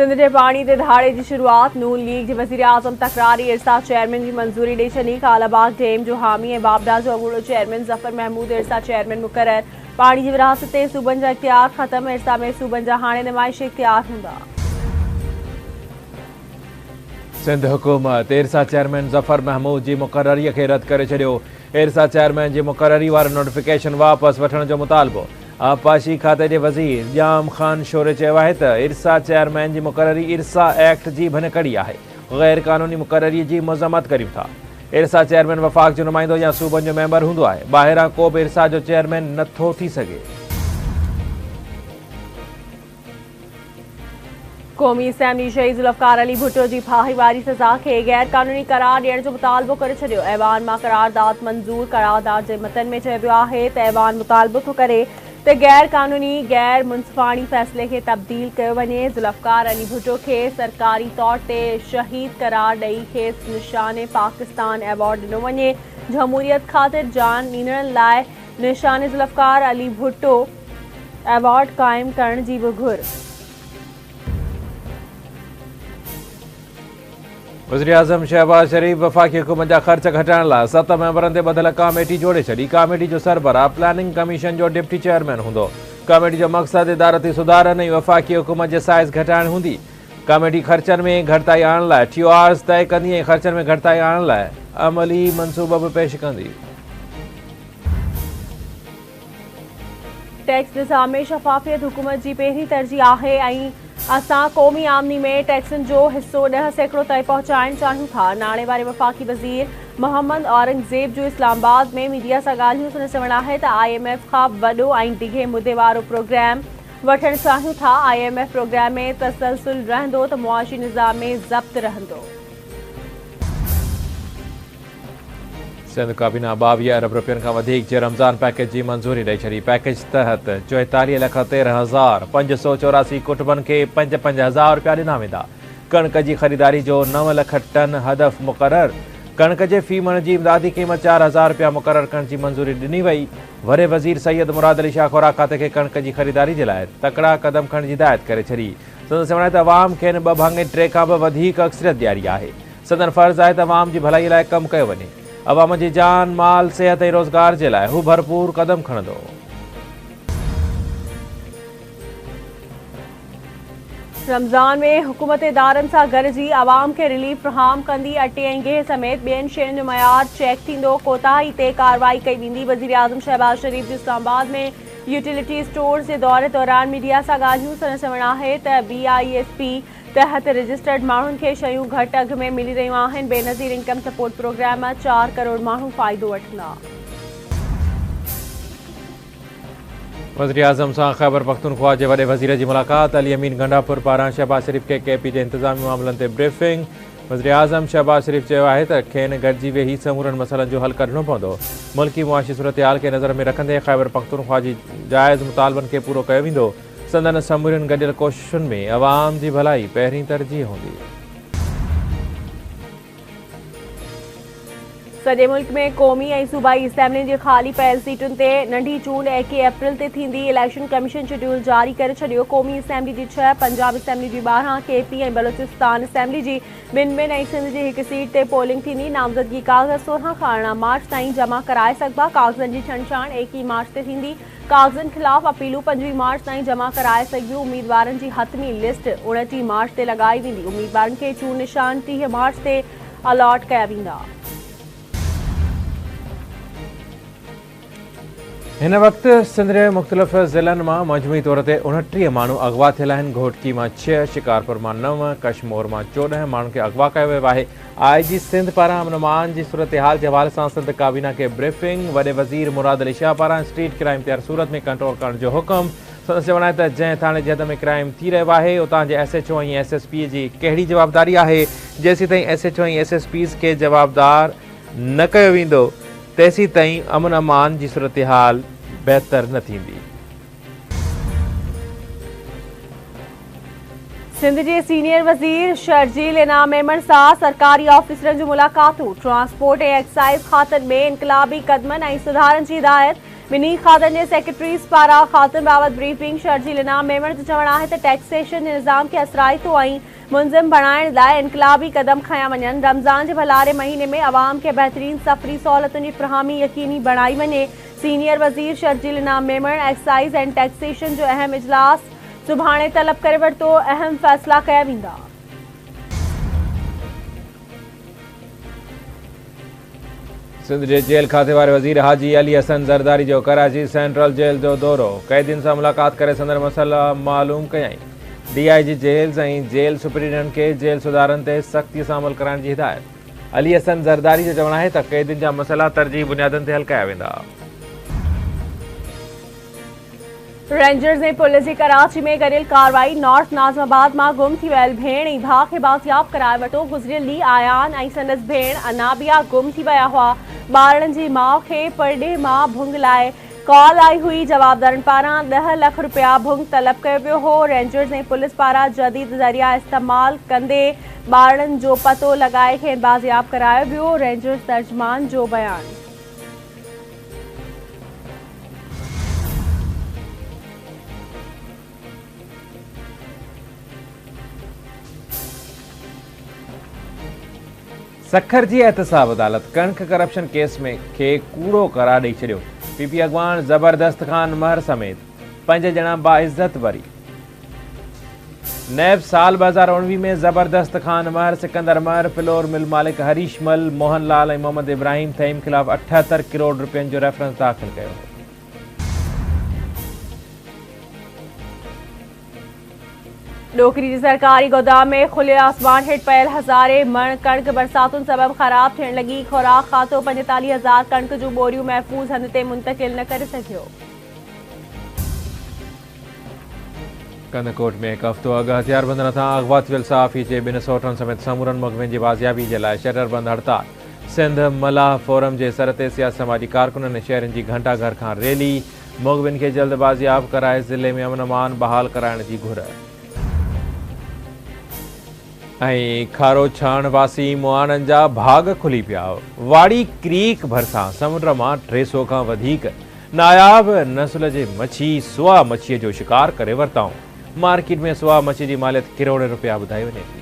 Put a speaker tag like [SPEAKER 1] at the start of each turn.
[SPEAKER 1] सिंध जे पानी ते धाड़े की शुरुआत। नून लीग के वज़ीर आज़म तकरारी इरसा चेयरमैन की मंजूरी ॾेई छॾी। कालाबाग डैम जो हामी ऐं बाबडा जो अॻूणो चेयरमैन ज़फ़र महमूद इरसा चेयरमैन मुक़रर। पानी की विरासत ते सूबनि जा इख्तियार ख़त्म। इरसा में सूबनि जा हाणे नुमाइशी इख्तियार हूंदा।
[SPEAKER 2] सिंध हुकूमत इरसा चेयरमैन ज़फ़र महमूद की मुक़ररीअ खे रद्द करे छॾियो। इरसा चेयरमैन की मुक़ररी वारो नोटिफिकेशन वापसि वठण जो मुतालबो। आबपाशी खाते के वज़ीर जाम ख़ान शोरे चयो आहे त इरसा चेयरमैन की मुक़ररी इरसा एक्ट की भनकड़ी आहे। गैर कानूनी मुक़ररी की मज़म्मत करियूं था। इरसा चेयरमैन वफ़ाक़ जो नुमाइंदो या सूबनि जो मेंबर हूंदो आहे। ॿाहिरां को बि इरसा जो चेयरमैन नथो थी सघे।
[SPEAKER 1] क़ौमी असैम्बली शहीद ज़ुल्फ़कार अली भुट्टो की फाही वारी सज़ा के गैर कानूनी करार ॾियण जो मुतालबो करे छॾियो। ऐवान मां करारदाद मंज़ूर। करारदाद के मतन में चयो वियो आहे त ऐवान मुतालबो थो करे त गैर कानूनी गैर मुनसिफ़ाणी फ़ैसिले के तब्दील कयो वञे। ज़ुल्फ़कार अली भुट्टो के सरकारी तौर ते शहीद करार ॾेई खेसि निशाने पाकिस्तान एवॉर्ड ॾिनो वञे। जमहूरियत ख़ातिर जान ॾींदड़नि लाइ निशाने ज़ुल्फ़कार अली भुट्टो एवॉर्ड क़ाइमु करण जी बि घुर।
[SPEAKER 2] वज़ीर आज़म शहबाज शरीफ वफ़ाक़ी हुकूमत जा ख़र्च घटाइण लाइ 7 मेंबरनि ते ॿधल कमेटी जोड़े छॾी। कमेटी जो सरबराह प्लानिंग कमीशन जो डिप्टी चेयरमैन हूंदो। कमेटी जो मक़सदु इदारती सुधारनि ऐं वफ़ाक़ी हुकूमत जे साइज़ घटाइण हूंदी। कमेटी ख़र्चनि में घटिताई आणण लाइ TORs तय कंदी ऐं ख़र्चनि में घटिताई आणण लाइ अमली मंसूबो बि पेश कंदी।
[SPEAKER 1] टैक्स निज़ाम में शफ़ाफ़ियत हुकूमत की पहिरीं तरजीह आहे ऐं असां क़ौमी आमदनी में टैक्सन जो हिस्सो 10% ताईं पहुंचाइण चाहियूं था। नाणे वारे वफ़ाक़ी वज़ीर मोहम्मद औरंगज़ेब जो इस्लामाबाद में मीडिया सां ॻाल्हियूं सुन चवणु आहे त IMF खां वॾो ऐं डिघे मुदे वारो प्रोग्राम वठणु चाहियूं था। IMF प्रोग्राम में तसलसल रहंदो त मुआशी निज़ाम में ज़ब्त रहंदो।
[SPEAKER 2] सिंध काबीना 22 अरब रुपयनि खां वधीक जे रमज़ान पैकेज की मंजूरी ॾेई छॾी। पैकेज तहत 44,13,584 कुटुंबनि खे 55,000 रुपया ॾिना वेंदा। कणक की ख़रीदारी जो 9 लाख टन हदफ़ मुक़रर। कणक के फी मण की इमदादी क़ीमत 4,000 रुपया मुक़रर करण की मंजूरी ॾिनी वई। वॾे वज़ीर सैयद मुराद अली शाह खुराक खाते के कणक की ख़रीदारी के लाइ तकड़ा कदम खणण जी हिदायत करे छॾी। संदन चवण आहे त अवाम खे 2 भाङे 3 खां बि वधीक अक्सरियत ॾियारी आहे। संदन फ़र्ज़ आहे त अवाम की भलाई लाइ कमु कयो वञे। अवाम की जान माल सेहत और रोज़गार के लिए हू भरपूर कदम खणंदो।
[SPEAKER 1] रमज़ान में हुकूमत इदारनि सां गॾिजी अवाम के रिलीफ फ़राहम कंदी। अटे ऐं गेह समेत ॿियनि शयुनि जो मयार चेक थींदो। कोताही ते कार्रवाई कई वेंदी। वज़ीर आज़म शहबाज शरीफ जो इस्लामाबाद में यूटिलिटी स्टोर्स के दौरे दौरान मीडिया सां ॻाल्हियूं सुन चवणु आहे त BISP तहत रजिस्टर्ड माण्हुनि खे शयूं घटि अघ में मिली रहियूं आहिनि। बेनज़ीर इनकम सपोर्ट प्रोग्राम मां 4 करोड़ माण्हू फ़ाइदो वठंदा।
[SPEAKER 2] वज़ीर आज़म सां ख़ैबर पख्तूनख्वा के वॾे वज़ीर की मुलाक़ात। अली अमीन गंडापुर पारां शहबाज शरीफ के KP के इंतज़ामी मामलों ते ब्रीफिंग। वज़ीर आज़म शहबाज शरीफ चयो आहे त खेनि गॾिजी वेही समूरनि मसइलनि जो हल कढणो पवंदो। मुल्की मुआशी सूरत हाल के नज़र में रखंदे ख़ैबर पख्तूनख्वा की जायज़ मुतालबनि के पूरो कयो वेंदो। संदन समूरनि गॾियल कोशिशुनि में अवाम की भलाई पहिरीं तरजीह हूंदी।
[SPEAKER 1] सॼे मुल्क में क़ौमी ऐं सूबाई असैम्बलियुनि जी ख़ाली पयल सीटुनि ते नंढी चूंड 21 अप्रैल ते थींदी। इलेक्शन कमीशन शेड्यूल जारी करे छॾियो। क़ौमी असैम्बली जी 6, पंजाब असैम्बली जी 12, KP ऐं बलोचिस्तान असैम्बली जी ॿिनि ऐं सिंध जी 1 सीट ते पोलिंग थींदी। नामज़दगी काग़ज़ 16 खां 18 मार्च ताईं जमा कराए सघिबा। काग़ज़नि जी छंछाण 21 मार्च ते थींदी। काग़ज़नि ख़िलाफ़ अपीलूं 25 मार्च ताईं जमा कराए सघिबियूं। उम्मीदवारनि जी हतमी लिस्ट 29 मार्च ते लॻाई वेंदी। उम्मीदवारनि खे चूंड निशान 30 मार्च ते अलॉट कया वेंदा।
[SPEAKER 2] इन वक्त सिंध के मुख़्तलिफ़ ज़िलनि में मजमूई तौर पर 29 माण्हू अगवा थियल आहिनि। घोटकी में 6, शिकारपुर में 9, कशमोर में 14 माण्हुनि खे अगवा कयो वियो आहे। IG सिंध पारां अमन की सूरत हाल के हवाले से सिंध काबीना के ब्रीफिंग। वॾे वज़ीर मुराद अली शाह पारां स्ट्रीट क्राइम ते हर सूरत में कंट्रोल करण जो हुक्म। संदन चवणु आहे त जंहिं थाणे जी हद में क्राइम थी रहियो आहे उतां जे SHO ऐं SSP जी कहिड़ी जवाबदारी आहे। जेसीं ताईं SHO ऐं SSPs के जवाबदार न कयो वेंदो तेसीं ताईं अमन अमान की सूरत हाल बेहतर न थींदी।
[SPEAKER 1] सिंध के सीनियर वज़ीर शर्जील इनाम मेमन सां सरकारी ऑफिसरनि जो मुलाक़ातूं। ट्रांसपोर्ट ऐं एक्साइज़ खातनि में इनकलाबी कदमनि ऐं सुधारनि जी हिदायत। ॿिन्ही खातनि जे सेक्रेटरीज़ पारां खातनि बाबति ब्रीफिंग शर्जी लिना मेमण जो चवणु आहे त टैक्सेशन जे निज़ाम खे असराइतो ऐं मुंज़िम बणाइण लाइ इनक़लाबी क़दम खंया वञनि। रमज़ान जे भलारे महीने में अवाम खे बहितरीन सफ़री सहूलतुनि जी फ़राहमी यकीनी बणाई वञे। सीनियर वज़ीर शर्जी लिना मेमण एक्साइज़ एंड टैक्सेशन जो अहम इजलास सुभाणे तलब करे वरितो। अहम फ़ैसिला कया वेंदा।
[SPEAKER 2] सिंध जे जेल खाते वारे वज़ीर हाजी अली हसन ज़रदारी जो कराची सेंट्रल जेल जो दौरो क़ैदियुनि सां मुलाक़ात करे संदर मसइला मालूम कयई। DIG जेल्स ऐं जेल सुपरीडेंट खे जेल सुधारनि ते सख़्तीअ सां अमल कराइण जी हिदायत। अली हसन ज़रदारी जो चवणु आहे त क़ैदियुनि जा मसइला तरजीही बुनियादनि ते हल कया वेंदा।
[SPEAKER 1] रेंजर्स ने पुलिस जी कराची में करियल कार्रवाई। नॉर्थ नाज़माबाद मां गुम थी वियल भेण ऐं भाउ खे बाज़ियाब कराए वरितो। गुज़रियल ॾींहुं आयान ऐं संदसि भेण अनाबिया गुम थी विया हुआ। ॿारनि जी माउ खे परॾे मां भुंग लाइ कॉल आई हुई। जवाबदारनि पारां 10 लाख रुपया भुंग तलब कयो वियो हो। रेंजर्स ऐं पुलिस पारां जदीद ज़रिया इस्तेमाल कंदे ॿारनि जो पतो लॻाए खे बाज़ियाब करायो वियो। रेंजर्स तर्जमान जो बयान।
[SPEAKER 2] सखर जी एहतसाब अदालत कणक करप्शन केस में खे कूड़ो करार ॾेई छॾियो। PP अॻवान ज़बरदस्त ख़ान महर समेत 5 ॼणा बाइज़त वरी। नैब साल 2019 में ज़बरदस्त ख़ान महर, सिकंदर महर, फ्लोर मिल मालिक हरीश मल, मोहन लाल ऐं मोहम्मद इब्राहिम तइम ख़िलाफ़ 78 करोड़ रुपयनि जो रेफरेंस दाख़िल कयो हो।
[SPEAKER 1] डोकरी जी सरकारी गोदाम में खुले आसमान हेठि पयल हज़ारे मण कणक बरसातुनि सबबि ख़राब थियण लॻी। खुराक खातो 45,000 कणक जूं बोरियूं महफ़ूज़ हंध ते मुंतक़िल न करे सघियो।
[SPEAKER 2] कंदकोट में हिकु हफ़्तो अॻु हथियारबंदनि हथां अगवा थियल सहाफ़ी जे 2 सौटनि समेत समूरनि मक़बरनि जी बाज़ियाबी जे लाइ शटरबंद हड़ताल। सिंध मलाह फोरम जे सर ते सियासी समाजी कारकुननि ऐं शहरनि जी घंटा घर खां रैली। मक़बरनि खे जल्द बाज़ियाब कराए ज़िले में अमन अमान बहाल कराइण जी घुर। ऐं खारो छाण वासी मुआननि जा भाग खुली पिया। वाड़ी क्रीक भरिसां समुंड मां 300 खां वधीक नायाब नस्ल जे मच्छी सुआ मच्छीअ जो शिकार करे वरिताऊं। मार्केट में सुआ मच्छी जी मालियत करोड़ रुपया ॿुधाई वञे थी।